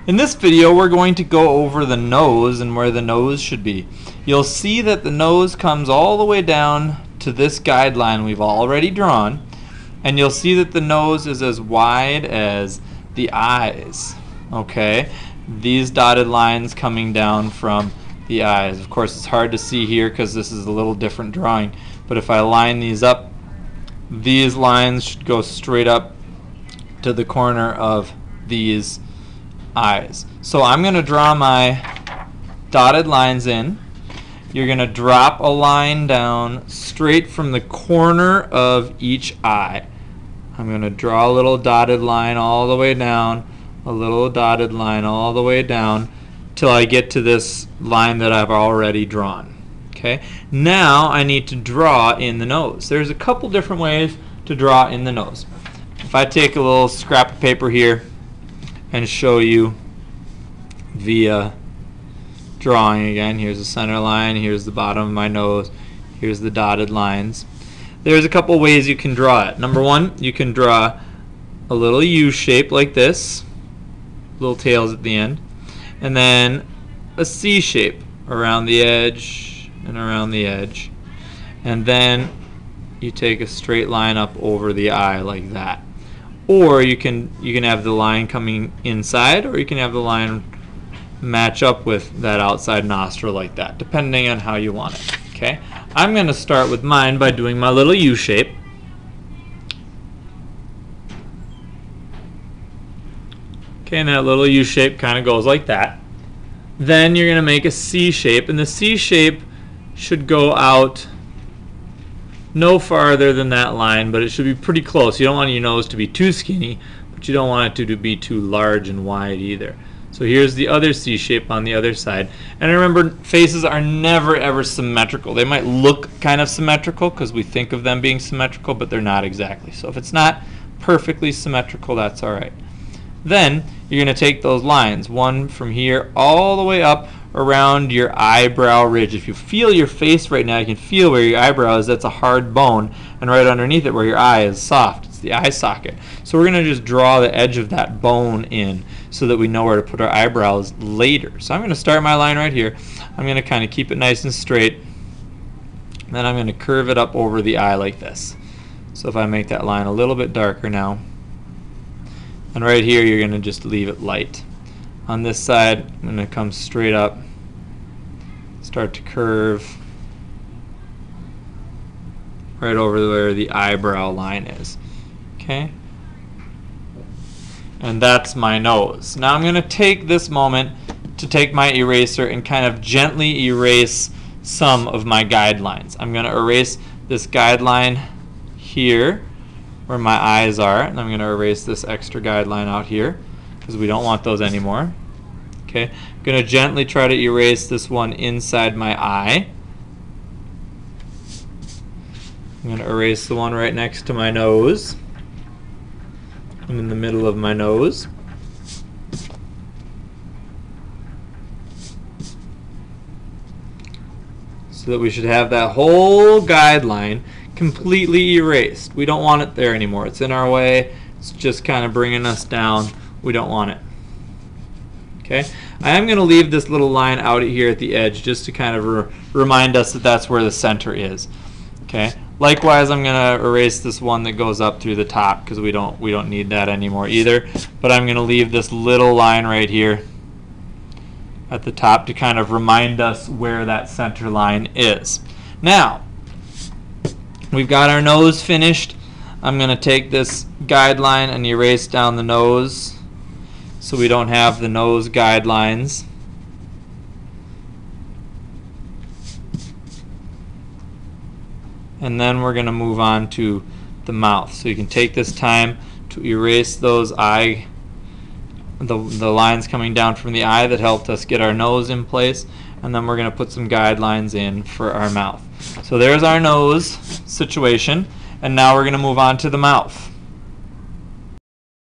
In this video, we're going to go over the nose and where the nose should be. You'll see that the nose comes all the way down to this guideline we've already drawn, and you'll see that the nose is as wide as the eyes. Okay, these dotted lines coming down from the eyes. Of course, it's hard to see here because this is a little different drawing, but if I line these up, these lines should go straight up to the corner of these eyes. So I'm going to draw my dotted lines in. You're going to drop a line down straight from the corner of each eye. I'm going to draw a little dotted line all the way down, a little dotted line all the way down till I get to this line that I've already drawn. Okay. Now I need to draw in the nose. There's a couple different ways to draw in the nose. If I take a little scrap of paper here and show you via drawing again. Here's the center line, here's the bottom of my nose, here's the dotted lines. There's a couple ways you can draw it. Number one, you can draw a little U shape like this, little tails at the end, and then a C shape around the edge and around the edge, and then you take a straight line up over the eye like that. Or you can have the line coming inside, or you can have the line match up with that outside nostril like that, depending on how you want it. Okay, I'm going to start with mine by doing my little U shape. Okay, and that little U shape kind of goes like that. Then you're going to make a C shape, and the C shape should go out no farther than that line, but it should be pretty close. You don't want your nose to be too skinny, but you don't want it to be too large and wide either. So here's the other C shape on the other side. And remember, faces are never ever symmetrical. They might look kind of symmetrical because we think of them being symmetrical, but they're not exactly. So if it's not perfectly symmetrical, that's all right. Then you're going to take those lines, one from here all the way up around your eyebrow ridge. If you feel your face right now, you can feel where your eyebrow is. That's a hard bone, and right underneath it where your eye is soft, it's the eye socket. So we're going to just draw the edge of that bone in so that we know where to put our eyebrows later. So I'm going to start my line right here. I'm going to kind of keep it nice and straight, then I'm going to curve it up over the eye like this. So if I make that line a little bit darker now, and right here you're going to just leave it light. On this side, I'm going to come straight up, start to curve right over where the eyebrow line is. Okay? And that's my nose. Now I'm going to take this moment to take my eraser and kind of gently erase some of my guidelines. I'm going to erase this guideline here where my eyes are, and I'm going to erase this extra guideline out here because we don't want those anymore. Okay, I'm going to gently try to erase this one inside my eye. I'm going to erase the one right next to my nose and in the middle of my nose. So that we should have that whole guideline completely erased. We don't want it there anymore. It's in our way. It's just kind of bringing us down. We don't want it. Okay, I am going to leave this little line out here at the edge just to kind of remind us that that's where the center is. Okay, likewise I'm going to erase this one that goes up through the top because we don't need that anymore either. But I'm going to leave this little line right here at the top to kind of remind us where that center line is. Now we've got our nose finished. I'm going to take this guideline and erase down the nose so we don't have the nose guidelines. And then we're going to move on to the mouth. So you can take this time to erase those the lines coming down from the eye that helped us get our nose in place, and then we're going to put some guidelines in for our mouth. So there's our nose situation, and now we're going to move on to the mouth.